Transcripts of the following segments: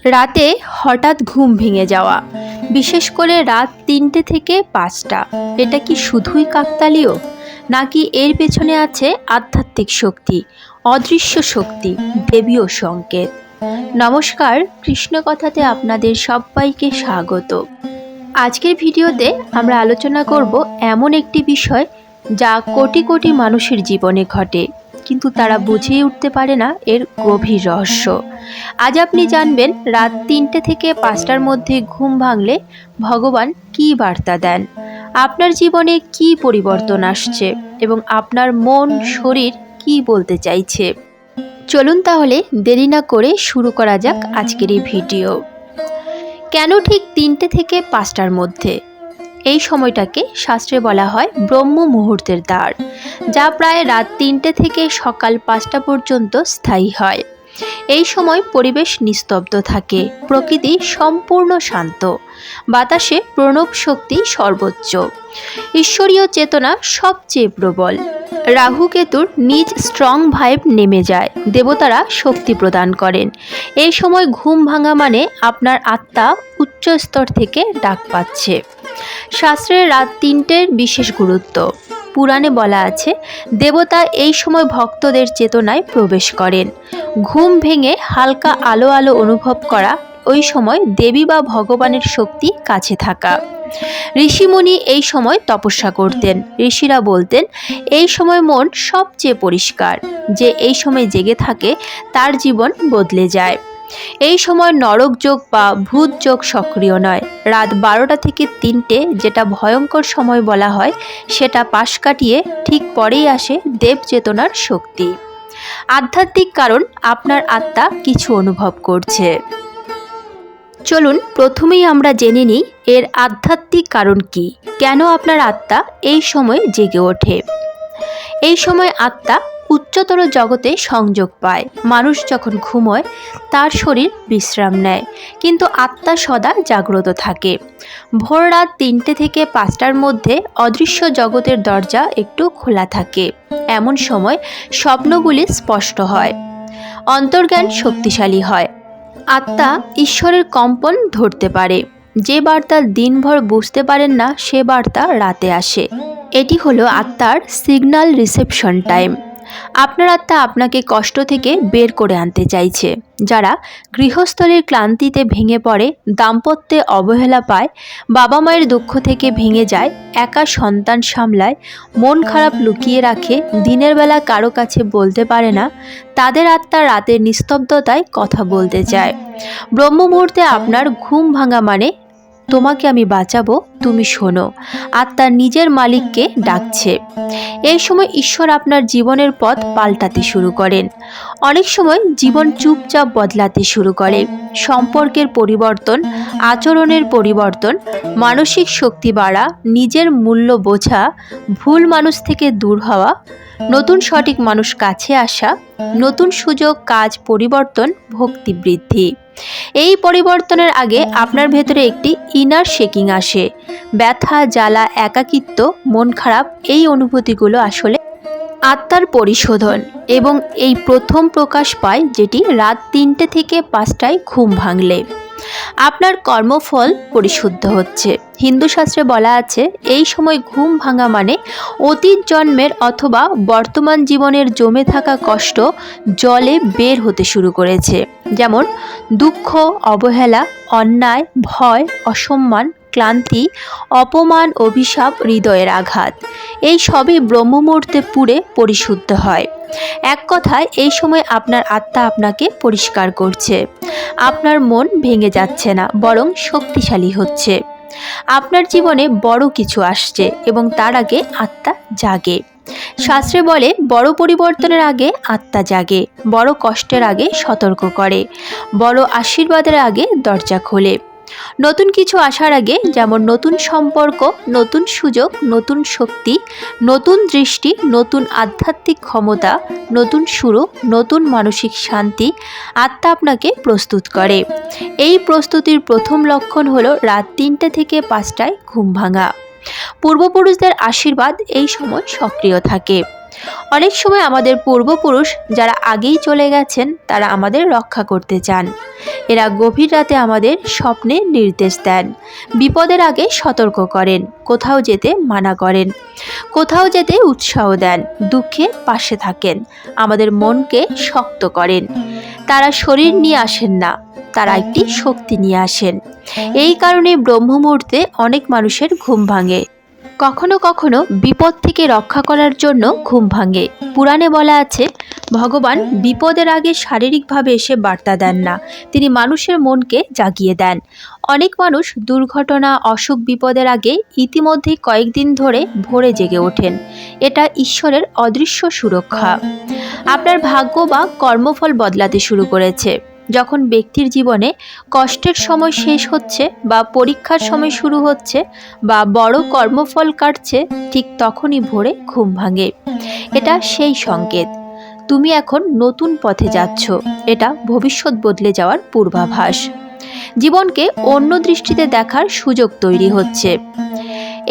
রাতে হঠাৎ ঘুম ভেঙে যাওয়া, বিশেষ করে রাত ৩টে থেকে ৫টা, এটা কি শুধুই কাকতালীয়, নাকি এর পেছনে আছে আধ্যাত্মিক শক্তি, অদৃশ্য শক্তি, দেবীয় সংকেত? নমস্কার, কৃষ্ণকথাতে আপনাদের সবাইকে স্বাগত। আজকের ভিডিওতে আমরা আলোচনা করব এমন একটি বিষয় যা কোটি কোটি মানুষের জীবনে ঘটে, কিন্তু তারা বুঝেই উঠতে পারে না এর গভীর রহস্য। আজ আপনি জানবেন রাত ৩টে থেকে ৫টার মধ্যে ঘুম ভাঙলে ভগবান কী বার্তা দেন, আপনার জীবনে কী পরিবর্তন আসছে এবং আপনার মন শরীর কী বলতে চাইছে। চলুন তাহলে দেরি না করে শুরু করা যাক আজকের এই ভিডিও। কেন ঠিক ৩টে থেকে ৫টার মধ্যে? এই সময়টাকে শাস্ত্রে বলা হয় ব্রহ্ম মুহূর্তের দ্বার, যা প্রায় রাত ৩টে থেকে সকাল ৫টা পর্যন্ত স্থায়ী হয়। এই সময় পরিবেশ নিস্তব্ধ থাকে, প্রকৃতি সম্পূর্ণ শান্ত, বাতাসে প্রণব শক্তি সর্বোচ্চ, ঈশ্বরীয় চেতনা সবচেয়ে প্রবল। রাহু কেতুর নিজ স্ট্রং ভাইব নেমে যায়, দেবতারা শক্তি প্রদান করেন। এই সময় ঘুম ভাঙা মানে আপনার আত্মা উচ্চ স্তর থেকে ডাক পাচ্ছে। শাস্ত্রে রাত ৩টের বিশেষ গুরুত্ব। পুরাণে বলা আছে, দেবতা এই সময় ভক্তদের চেতনায় প্রবেশ করেন। ঘুম ভেঙে হালকা আলো আলো অনুভব করা, ওই সময় দেবী বা ভগবানের শক্তি কাছে থাকা। ঋষিমুনি এই সময় তপস্যা করতেন। ঋষিরা বলতেন, এই সময় মন সবচেয়ে পরিষ্কার, যে এই সময় জেগে থাকে তার জীবন বদলে যায়। এই সময় নরক যোগ বা ভূত যোগ সক্রিয় নয়। রাত 12টা থেকে 3টে, যেটা ভয়ঙ্কর সময় বলা হয়, সেটা পাশ কাটিয়ে ঠিক পরেই আসে দেব চেতনার শক্তি। আধ্যাত্মিক কারণ, আপনার আত্মা কিছু অনুভব করছে। চলুন প্রথমেই আমরা জেনে নিই এর আধ্যাত্মিক কারণ কি, কেন আপনার আত্মা এই সময় জেগে ওঠে। এই সময় আত্মা উচ্চতর জগতে সংযোগ পায়। মানুষ যখন ঘুমোয় তার শরীর বিশ্রাম নেয়, কিন্তু আত্মা সদা জাগ্রত থাকে। ভোর রাত 3টে থেকে 5টার মধ্যে অদৃশ্য জগতের দরজা একটু খোলা থাকে। এমন সময় স্বপ্নগুলি স্পষ্ট হয়, অন্তর্জ্ঞান শক্তিশালী হয়, আত্মা ঈশ্বরের কম্পন ধরতে পারে। যে বার্তা দিনভর বুঝতে পারেন না, সে বার্তা রাতে আসে। এটি হলো আত্মার সিগন্যাল রিসেপশন টাইম। আপনার আত্মা আপনাকে কষ্ট থেকে বের করে আনতে চাইছে। যারা গৃহস্থলীর ক্লান্তিতে ভেঙে পড়ে, দাম্পত্যে অবহেলা পায়, বাবা মায়ের দুঃখ থেকে ভেঙে যায়, একা সন্তান সামলায়, মন খারাপ লুকিয়ে রাখে, দিনের বেলা কারো কাছে বলতে পারে না, তাদের আত্মা রাতের নিস্তব্ধতায় কথা বলতে চায়। ব্রহ্ম মুহূর্তে আপনার ঘুম ভাঙা মানে, তোমাকে আমি বাঁচাবো, তুমি শোনো। আত্মা নিজের মালিককে ডাকছে। এই সময় ঈশ্বর আপনার জীবনের পথ পাল্টাতে শুরু করেন। অনেক সময় জীবন চুপচাপ বদলাতে শুরু করে। সম্পর্কের পরিবর্তন, আচরণের পরিবর্তন, মানসিক শক্তি বাড়া, নিজের মূল্য বোঝা, ভুল মানুষ থেকে দূর হওয়া, নতুন সঠিক মানুষ কাছে আসা, নতুন সুযোগ, কাজ পরিবর্তন, ভক্তি বৃদ্ধি। এই পরিবর্তনের আগে আপনার ভেতরে একটি ইনার শেকিং আসে। ব্যথা, জ্বালা, একাকিত্ব, মন খারাপ, এই অনুভূতিগুলো আসলে আত্মার পরিশোধন, এবং এই প্রথম প্রকাশ পায় যেটি রাত 3টে থেকে 5টায় ঘুম ভাঙলে। আপনার কর্মফল পরিশুদ্ধ হচ্ছে। হিন্দু শাস্ত্রে বলা আছে, এই সময় ঘুম ভাঙা মানে অতীত জন্মের অথবা বর্তমান জীবনের জমে থাকা কষ্ট জলে বের হতে শুরু করেছে। যেমন দুঃখ, অবহেলা, অন্যায়, ভয়, অসম্মান, ক্লান্তি, অপমান, অভিশাপ, হৃদয়ের আঘাত, এই সবই ব্রহ্ম মুহূর্তে পুড়ে পরিশুদ্ধ হয়। এক কথায়, এই সময় আপনার আত্মা আপনাকে পরিষ্কার করছে। আপনার মন ভেঙে যাচ্ছে না, বরং শক্তিশালী হচ্ছে। আপনার জীবনে বড় কিছু আসছে এবং তার আগে আত্মা জাগে। শাস্ত্রে বলে, বড় পরিবর্তনের আগে আত্মা জাগে, বড় কষ্টের আগে সতর্ক করে, বড় আশীর্বাদের আগে দরজা খোলে। নতুন কিছু আসার আগে, যেমন নতুন সম্পর্ক, নতুন সুযোগ, নতুন শক্তি, নতুন দৃষ্টি, নতুন আধ্যাত্মিক ক্ষমতা, নতুন শুরু, নতুন মানসিক শান্তি, আত্মা আপনাকে প্রস্তুত করে। এই প্রস্তুতির প্রথম লক্ষণ হলো রাত 3টে থেকে 5টায় ঘুম ভাঙা। পূর্বপুরুষদের আশীর্বাদ এই সময় সক্রিয় থাকে। অনেক সময় আমাদের পূর্বপুরুষ যারা আগেই চলে গেছেন তারা আমাদের রক্ষা করতে চান। এরা গভীর রাতে আমাদের স্বপ্নে নির্দেশ দেন, বিপদের আগে সতর্ক করেন, কোথাও যেতে মানা করেন, কোথাও যেতে উৎসাহ দেন, দুঃখে পাশে থাকেন, আমাদের মনকে শক্ত করেন। তারা শরীর নিয়ে আসেন না, তারা একটি শক্তি নিয়ে আসেন। এই কারণে ব্রহ্ম মুহূর্তে অনেক মানুষের ঘুম ভাঙে। কখনো কখনো বিপদ থেকে রক্ষা করার জন্য ঘুম ভাঙে। পুরাণে বলা আছে, ভগবান বিপদের আগে শারীরিকভাবে এসে বার্তা দেন না, তিনি মানুষের মনকে জাগিয়ে দেন। অনেক মানুষ দুর্ঘটনা, অসুখ, বিপদের আগে ইতিমধ্যেই কয়েকদিন ধরে ভোরে জেগে ওঠেন। এটা ঈশ্বরের অদৃশ্য সুরক্ষা। আপনার ভাগ্য বা কর্মফল বদলাতে শুরু করেছে। যখন ব্যক্তির জীবনে কষ্টের সময় শেষ হচ্ছে বা পরীক্ষার সময় শুরু হচ্ছে বা বড় কর্মফল কাটছে, ঠিক তখনই ভোরে ঘুম ভাঙে। এটা সেই সংকেত তুমি এখন নতুন পথে যাচ্ছ। এটা ভবিষ্যৎ বদলে যাওয়ার পূর্বাভাস। জীবনকে অন্য দৃষ্টিতে দেখার সুযোগ তৈরি হচ্ছে।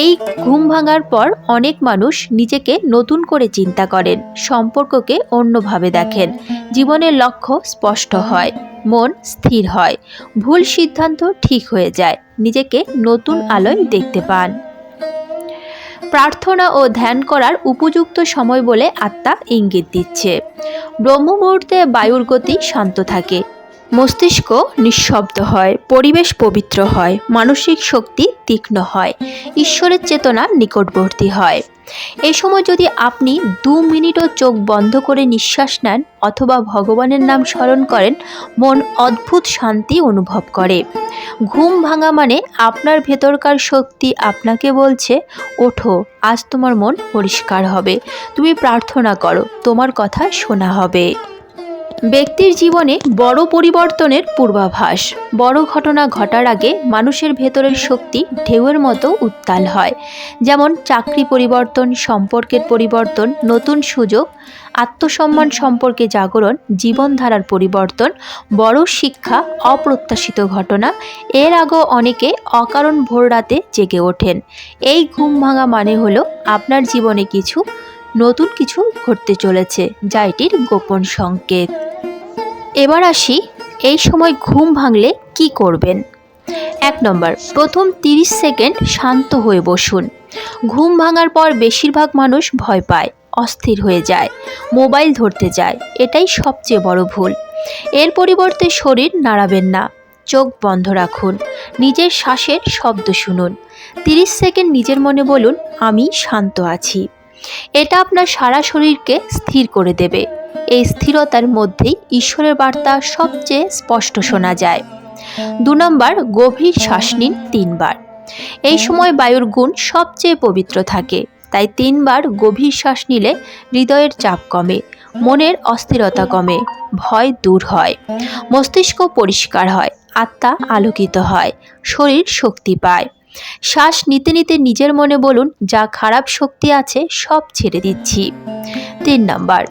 এই ঘুম ভাঙার পর অনেক মানুষ নিজেকে নতুন করে চিন্তা করেন, সম্পর্ককে অন্যভাবে দেখেন, জীবনের লক্ষ্য স্পষ্ট হয়, মন স্থির হয়, ভুল সিদ্ধান্ত ঠিক হয়ে যায়, নিজেকে নতুন আলোয় দেখতে পান। প্রার্থনা ও ধ্যান করার উপযুক্ত সময় বলে আত্মা ইঙ্গিত দিচ্ছে। ব্রহ্ম মুহূর্তে বায়ুর গতি শান্ত থাকে, মস্তিষ্ক নিঃশব্দ হয়, পরিবেশ পবিত্র হয়, মানসিক শক্তি তীক্ষ্ণ হয়, ঈশ্বরের চেতনা নিকটবর্তী হয়। এই সময় যদি আপনি 2 মিনিটও চোখ বন্ধ করে নিঃশ্বাস নেন অথবা ভগবানের নাম স্মরণ করেন, মন অদ্ভুত শান্তি অনুভব করে। ঘুম ভাঙা মানে আপনার ভেতরকার শক্তি আপনাকে বলছে, ওঠো, আজ তোমার মন পরিষ্কার হবে, তুমি প্রার্থনা করো, তোমার কথা শোনা হবে। ব্যক্তির জীবনে বড় পরিবর্তনের পূর্বাভাস। বড় ঘটনা ঘটার আগে মানুষের ভেতরের শক্তি ঢেউয়ের মতো উত্তাল হয়। যেমন চাকরি পরিবর্তন, সম্পর্কের পরিবর্তন, নতুন সুযোগ, আত্মসম্মান সম্পর্কে জাগরণ, জীবনধারার পরিবর্তন, বড় শিক্ষা, অপ্রত্যাশিত ঘটনা। এর আগেও অনেকে অকারণ ভোর রাতে জেগে ওঠেন। এই ঘুম ভাঙা মানে হলো আপনার জীবনে নতুন কিছু ঘটতে চলেছে, যা এটির গোপন সংকেত। এবার আসি, এই সময় ঘুম ভাঙলে কি করবেন। 1 নম্বর, প্রথম 30 সেকেন্ড শান্ত হয়ে বসুন। ঘুম ভাঙার পর বেশিরভাগ মানুষ ভয় পায়, অস্থির হয়ে যায়, মোবাইল ধরতে যায়। এটাই সবচেয়ে বড় ভুল। এর পরিবর্তে শরীর নাড়াবেন না, চোখ বন্ধ রাখুন, নিজের শ্বাসের শব্দ শুনুন। 30 সেকেন্ড নিজের মনে বলুন, আমি শান্ত আছি। এটা আপনার সারা শরীরকে স্থির করে দেবে। এই স্থিরতার মধ্যেই ঈশ্বরের বার্তা সবচেয়ে স্পষ্ট শোনা যায়। 2 নম্বর, গভীর শ্বাস নিন 3 বার। এই সময় বায়ুর গুণ সবচেয়ে পবিত্র থাকে, তাই 3 বার গভীর শ্বাস নিলে হৃদয়ের চাপ কমে, মনের অস্থিরতা কমে, ভয় দূর হয়, মস্তিষ্ক পরিষ্কার হয়, আত্মা আলোকিত হয়, শরীর শক্তি পায়। শ্বাস নিতে নিতে নিজের মনে বলুন, যা খারাপ শক্তি আছে সব ছেড়ে দিচ্ছি। 3 নম্বর,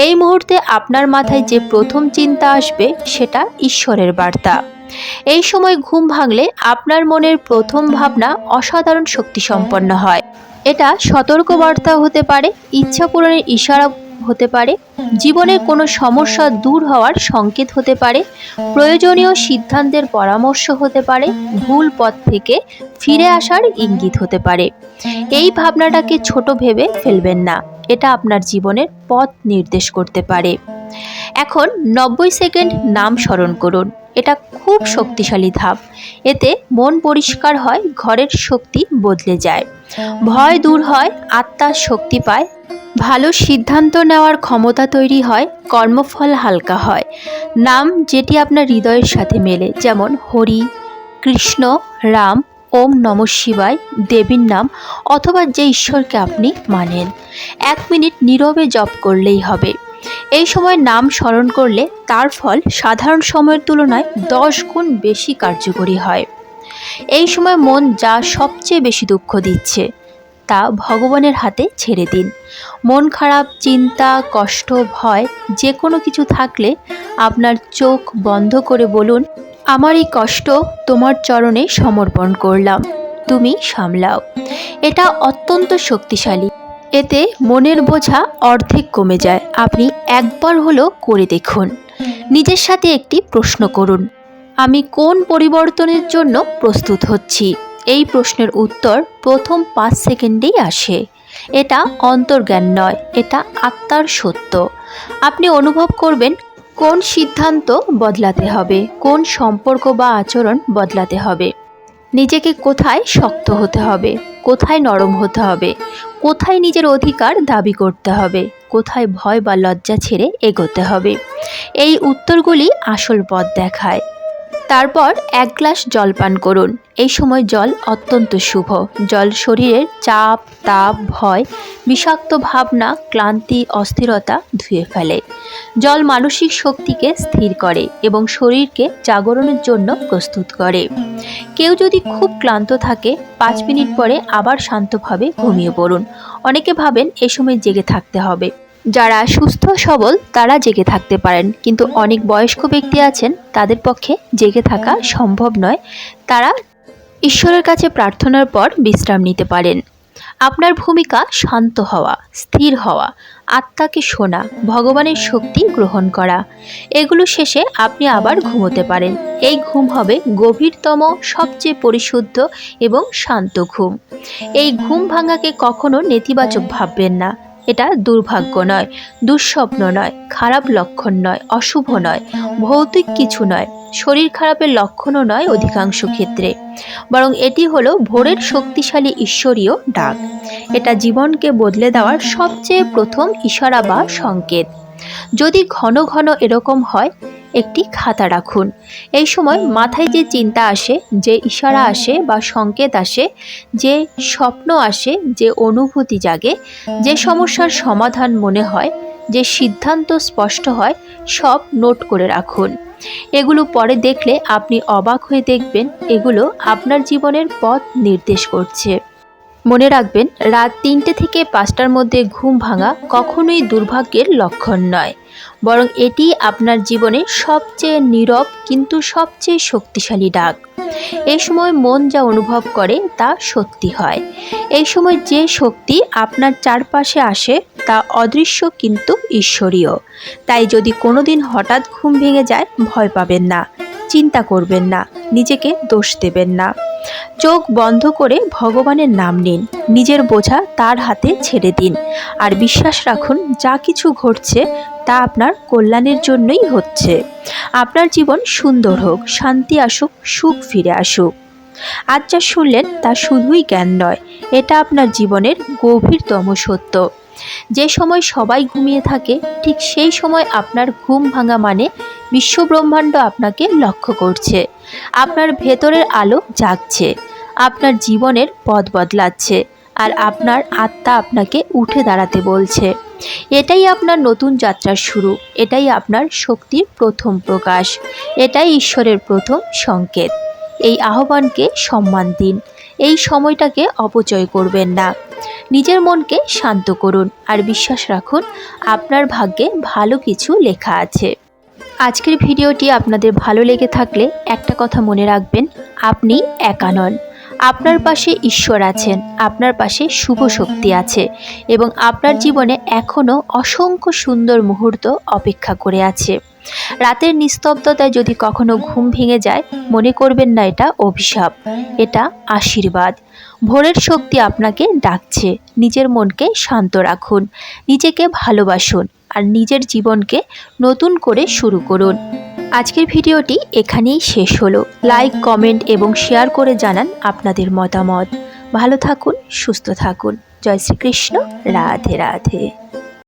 এই মুহূর্তে আপনার মাথায় যে প্রথম চিন্তা আসবে সেটা ঈশ্বরের বার্তা। এই সময় ঘুম ভাঙলে আপনার মনের প্রথম ভাবনা অসাধারণ শক্তি সম্পন্ন হয়। এটা সতর্ক বার্তা হতে পারে, ইচ্ছা পূরণের ইশারা হতে পারে, জীবনের কোনো সমস্যা দূর হওয়ার সংকেত হতে পারে, প্রয়োজনীয় সিদ্ধান্তের পরামর্শ হতে পারে, ভুল পথ থেকে ফিরে আসার ইঙ্গিত হতে পারে। এই ভাবনাটাকে ছোট ভেবে ফেলবেন না, এটা আপনার জীবনের পথ নির্দেশ করতে পারে। এখন 90 সেকেন্ড নাম স্মরণ করুন। এটা খুব শক্তিশালী ধাপ। এতে মন পরিষ্কার হয়, ঘরের শক্তি বদলে যায়, ভয় দূর হয়, আত্মার শক্তি পায়, ভালো সিদ্ধান্ত নেওয়ার ক্ষমতা তৈরি হয়, কর্মফল হালকা হয়। নাম যেটি আপনার হৃদয়ের সাথে মেলে, যেমন হরি, কৃষ্ণ, রাম, ওম নমঃ শিবায়, দেবীর নাম অথবা যে ঈশ্বরকে আপনি মানেন। 1 মিনিট নীরবে জপ করলেই হবে। এই সময় নাম স্মরণ করলে তার ফল সাধারণ সময়ের তুলনায় 10 গুণ বেশি কার্যকরী হয়। এই সময় মন যা সবচেয়ে বেশি দুঃখ দিচ্ছে তা ভগবানের হাতে ছেড়ে দিন। মন খারাপ, চিন্তা, কষ্ট, ভয় যে কোনো কিছু থাকলে আপনার চোখ বন্ধ করে বলুন, আমার এই কষ্ট তোমার চরণে সমর্পণ করলাম, তুমি সামলাও। এটা অত্যন্ত শক্তিশালী। এতে মনের বোঝা অর্ধেক কমে যায়। আপনি একবার হলো করে দেখুন। নিজের সাথে একটি প্রশ্ন করুন, আমি কোন পরিবর্তনের জন্য প্রস্তুত হচ্ছি? এই প্রশ্নের উত্তর প্রথম 5 সেকেন্ডেই আসে। এটা অন্তর্জ্ঞান নয়, এটা আত্মার সত্য। আপনি অনুভব করবেন কোন সিদ্ধান্ত বদলাতে হবে, কোন সম্পর্ক বা আচরণ বদলাতে হবে, নিজেকে কোথায় শক্ত হতে হবে, কোথায় নরম হতে হবে, কোথায় নিজের অধিকার দাবি করতে হবে, কোথায় ভয় বা লজ্জা ছেড়ে এগোতে হবে। এই উত্তরগুলি আসল পথ দেখায়। তারপর 1 গ্লাস জল পান করুন। এই সময় জল অত্যন্ত শুভ। জল শরীরের চাপ, তাপ, ভয়, বিষাক্ত ভাবনা, ক্লান্তি, অস্থিরতা ধুয়ে ফেলে। জল মানসিক শক্তিকে স্থির করে এবং শরীরকে জাগরণের জন্য প্রস্তুত করে। কেউ যদি খুব ক্লান্ত থাকে, 5 মিনিট পরে আবার শান্তভাবে ঘুমিয়ে পড়ুন। অনেকে ভাবেন এ সময় জেগে থাকতে হবে। যারা সুস্থ সবল তারা জেগে থাকতে পারেন, কিন্তু অনেক বয়স্ক ব্যক্তি আছেন তাদের পক্ষে জেগে থাকা সম্ভব নয়। তারা ঈশ্বরের কাছে প্রার্থনার পর বিশ্রাম নিতে পারেন। আপনার ভূমিকা শান্ত হওয়া, স্থির হওয়া, আত্মাকে শোনা, ভগবানের শক্তি গ্রহণ করা। এগুলো শেষে আপনি আবার ঘুমোতে পারেন। এই ঘুম হবে গভীরতম, সবচেয়ে পরিশুদ্ধ এবং শান্ত ঘুম। এই ঘুম ভাঙাকে কখনো নেতিবাচক ভাববেন না। এটা দুর্ভাগ্য নয়, দুঃস্বপ্ন নয়, খারাপ লক্ষণ নয়, অশুভ নয়, ভৌতিক কিছু নয়, শরীর খারাপের লক্ষণও নয় অধিকাংশ ক্ষেত্রে, বরং এটি হলো ভোরের শক্তিশালী ঈশ্বরীয় ডাক। এটা জীবনকে বদলে দেওয়ার সবচেয়ে প্রথম ইশারা বা সংকেত। যদি ঘন ঘন এরকম হয়, একটি খাতা রাখুন। এই সময় মাথায় যে চিন্তা আসে, যে ইশারা আসে বা সংকেত আসে, যে স্বপ্ন আসে, যে অনুভূতি জাগে, যে সমস্যার সমাধান মনে হয়, যে সিদ্ধান্ত স্পষ্ট হয়, সব নোট করে রাখুন। এগুলো পরে দেখলে আপনি অবাক হয়ে দেখবেন এগুলো আপনার জীবনের পথ নির্দেশ করছে। মনে রাখবেন, রাত 3টে থেকে 5টার মধ্যে ঘুম ভাঙা কখনোই দুর্ভাগ্যের লক্ষণ নয়, বরং এটি আপনার জীবনের সবচেয়ে নীরব কিন্তু সবচেয়ে শক্তিশালী ডাক। এই সময় মন যা অনুভব করে তা সত্যি হয়। এই সময় যে শক্তি আপনার চারপাশে আসে তা অদৃশ্য কিন্তু ঈশ্বরীয়। তাই যদি কোনোদিন হঠাৎ ঘুম ভেঙে যায়, ভয় পাবেন না, চিন্তা করবেন না, নিজেকে দোষ দেবেন না। চোখ বন্ধ করে ভগবানের নাম নিন, নিজের বোঝা তার হাতে ছেড়ে দিন, আর বিশ্বাস রাখুন যা কিছু ঘটছে তা আপনার কল্যাণের জন্যই হচ্ছে। আপনার জীবন সুন্দর হোক, শান্তি আসুক, সুখ ফিরে আসুক। আজ যা শুনলেন তা শুধুই জ্ঞান নয়, এটা আপনার জীবনের গভীরতম সত্য। যে সময় সবাই ঘুমিয়ে থাকে, ঠিক সেই সময় আপনার ঘুম ভাঙা মানে বিশ্বব্রহ্মাণ্ড আপনাকে লক্ষ্য করছে। আপনার ভেতরের আলো জাগছে, আপনার জীবনের পথ বদলাচ্ছে, আর আপনার আত্মা আপনাকে উঠে দাঁড়াতে বলছে। এটাই আপনার নতুন যাত্রার শুরু, এটাই আপনার শক্তির প্রথম প্রকাশ, এটাই ঈশ্বরের প্রথম সংকেত। এই আহ্বানকে সম্মান দিন, এই সময়টাকে অপচয় করবেন না। নিজের মনকে শান্ত করুন আর বিশ্বাস রাখুন আপনার ভাগ্যে ভালো কিছু লেখা আছে। আজকের ভিডিওটি আপনাদের ভালো লেগে থাকলে একটা কথা মনে রাখবেন, আপনি একা নন। আপনার পাশে ঈশ্বর আছেন, আপনার পাশে শুভ শক্তি আছে, এবং আপনার জীবনে এখনও অসংখ্য সুন্দর মুহূর্ত অপেক্ষা করে আছে। রাতের নিস্তব্ধতায় যদি কখনো ঘুম ভেঙে যায়, মনে করবেন না এটা অভিশাপ, এটা আশীর্বাদ। ভোরের শক্তি আপনাকে ডাকছে। নিজের মনকে শান্ত রাখুন, নিজেকে ভালোবাসুন, আর নিজের জীবনকে নতুন করে শুরু করুন। আজকের ভিডিওটি এখানেই শেষ হলো। লাইক, কমেন্ট এবং শেয়ার করে জানান আপনাদের মতামত। ভালো থাকুন, সুস্থ থাকুন। জয় শ্রীকৃষ্ণ। রাধে রাধে।